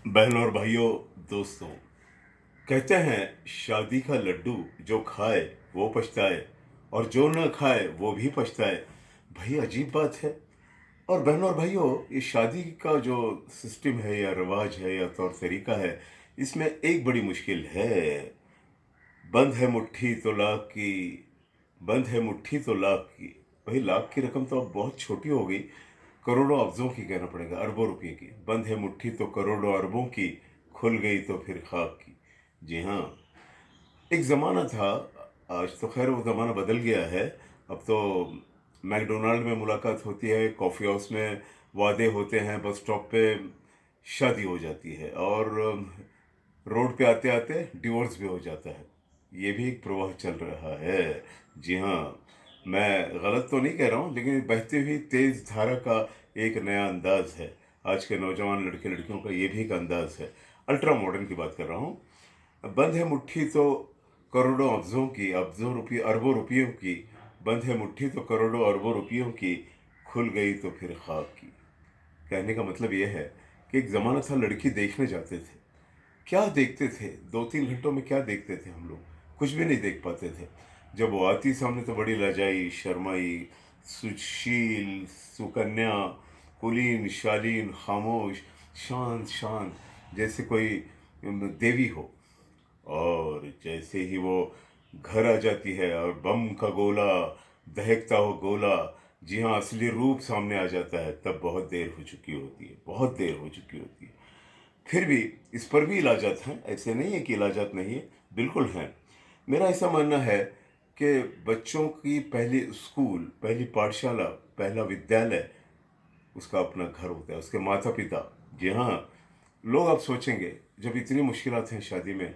बहनों और भाइयों, दोस्तों, कहते हैं शादी का लड्डू जो खाए वो पछताए और जो न खाए वो भी पछताए। भाई अजीब बात है। और बहनों और भाइयों, ये शादी का जो सिस्टम है या रिवाज है या तौर तरीका है, इसमें एक बड़ी मुश्किल है। बंद है मुट्ठी तो लाख की, बंद है मुट्ठी तो लाख की। भाई लाख की रकम तो अब बहुत छोटी हो गई, करोड़ों अफजों की कहना पड़ेगा, अरबों रुपए की। बंद है मुट्ठी तो करोड़ों अरबों की, खुल गई तो फिर खाक की। जी हाँ, एक ज़माना था। आज तो खैर वो ज़माना बदल गया है। अब तो मैकडोनाल्ड में मुलाकात होती है, कॉफ़ी हाउस में वादे होते हैं, बस स्टॉप पे शादी हो जाती है और रोड पे आते आते डिवोर्स भी हो जाता है। ये भी एक प्रवाह चल रहा है। जी हाँ, मैं गलत तो नहीं कह रहा हूँ, लेकिन बहती हुई तेज धारा का एक नया अंदाज है। आज के नौजवान लड़के लड़कियों का ये भी एक अंदाज है। अल्ट्रा मॉडर्न की बात कर रहा हूँ। बंद है मुट्ठी तो करोड़ों अफजों की, अफजों रुपये अरबों रुपयों की। बंद है मुट्ठी तो करोड़ों अरबों रुपयों की, खुल गई तो फिर खाक की। कहने का मतलब यह है कि एक ज़माना था, लड़की देखने जाते थे। क्या देखते थे, 2-3 घंटों में क्या देखते थे हम लोग? कुछ भी नहीं देख पाते थे। जब वो आती सामने तो बड़ी लजाई, शर्माई, सुशील, सुकन्या, कुलीन, शालीन, खामोश, शांत शांत, जैसे कोई देवी हो। और जैसे ही वो घर आ जाती है और बम का गोला, दहकता हो गोला, जी हाँ, असली रूप सामने आ जाता है, तब बहुत देर हो चुकी होती है, बहुत देर हो चुकी होती है। फिर भी इस पर भी इलाजात हैं, ऐसे नहीं है कि इलाजात नहीं है, बिल्कुल हैं। मेरा ऐसा मानना है कि बच्चों की पहली स्कूल, पहली पाठशाला, पहला विद्यालय उसका अपना घर होता है, उसके माता पिता। जी हाँ, लोग अब सोचेंगे, जब इतनी मुश्किलात हैं शादी में,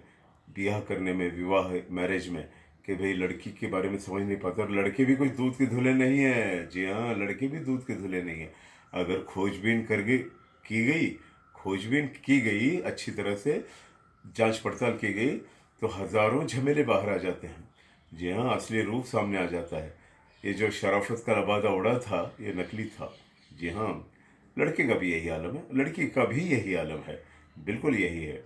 ब्याह करने में, विवाह मैरिज में, कि भाई लड़की के बारे में समझ नहीं पाते, और लड़के भी कुछ दूध के धुले नहीं है। जी हाँ, लड़के भी दूध के धुले नहीं है। अगर खोजबीन कर गई की गई खोजबीन की गई अच्छी तरह से, जांच पड़ताल की गई, तो हजारों झमेले बाहर आ जाते हैं। जी हाँ, असली रूप सामने आ जाता है। ये जो शराफत का लबादा उड़ा था, ये नकली था। जी हाँ, लड़के का भी यही आलम है, लड़की का भी यही आलम है, बिल्कुल यही है।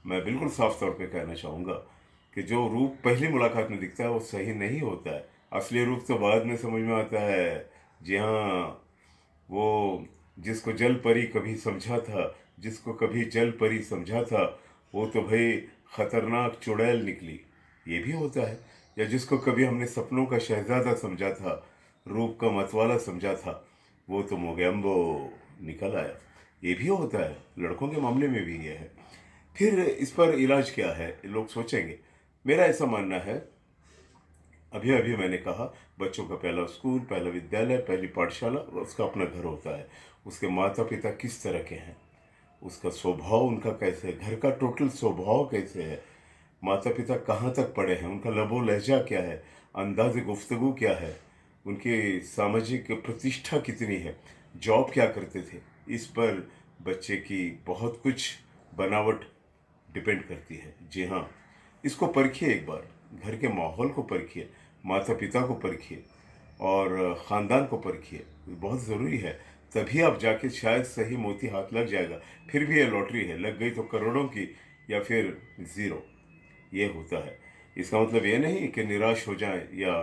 मैं बिल्कुल साफ तौर पे कहना चाहूँगा कि जो रूप पहली मुलाकात में दिखता है वो सही नहीं होता है। असली रूप तो बाद में समझ में आता है। जी हाँ, वो जिसको जल परी कभी समझा था, जिसको कभी जल परी समझा था, वो तो भाई खतरनाक चुड़ैल निकली। ये भी होता है। या जिसको कभी हमने सपनों का शहजादा समझा था, रूप का मतवाला समझा था, वो तो मोगैम्बो निकल आया। ये भी होता है, लड़कों के मामले में भी ये है। फिर इस पर इलाज क्या है, लोग सोचेंगे। मेरा ऐसा मानना है, अभी अभी मैंने कहा, बच्चों का पहला स्कूल, पहला विद्यालय, पहली पाठशाला, उसका अपना घर होता है। उसके माता पिता किस तरह के हैं, उसका स्वभाव उनका कैसे है, घर का टोटल स्वभाव कैसे है, माता पिता कहाँ तक पढ़े हैं, उनका लबो लहजा क्या है, अंदाज गुफ्तगू क्या है, उनकी सामाजिक प्रतिष्ठा कितनी है, जॉब क्या करते थे, इस पर बच्चे की बहुत कुछ बनावट डिपेंड करती है। जी हाँ, इसको परखिए एक बार, घर के माहौल को परखिए, माता पिता को परखिए और ख़ानदान को परखिए, बहुत ज़रूरी है। तभी आप जाके शायद सही मोती हाथ लग जाएगा। फिर भी ये लॉटरी है, लग गई तो करोड़ों की, या फिर ज़ीरो। ये होता है। इसका मतलब ये नहीं कि निराश हो जाएं या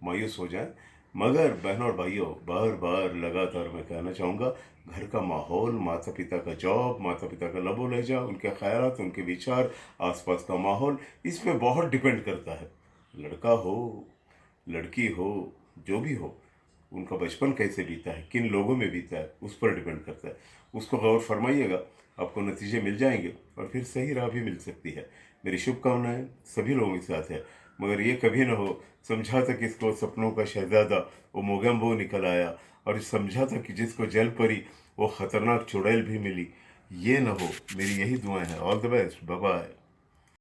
मायूस हो जाएं, मगर बहनों और भाइयों, बार बार लगातार मैं कहना चाहूँगा, घर का माहौल, माता पिता का जॉब, माता पिता का लबो लहजा, उनके ख्यालात, उनके विचार, आसपास का माहौल, इस पे बहुत डिपेंड करता है। लड़का हो, लड़की हो, जो भी हो, उनका बचपन कैसे बीता है, किन लोगों में बीता है, उस पर डिपेंड करता है। उसको गौर फरमाइएगा, आपको नतीजे मिल जाएंगे और फिर सही राह भी मिल सकती है। मेरी शुभकामनाएं सभी लोगों के साथ है। मगर ये कभी ना हो, समझा था किसको सपनों का शहजादा, वो मोगैम्बो निकल आया, और समझा था कि जिसको जल परी, वो खतरनाक चुड़ैल भी मिली। ये ना हो, मेरी यही दुआएं हैं। All the best, bye bye.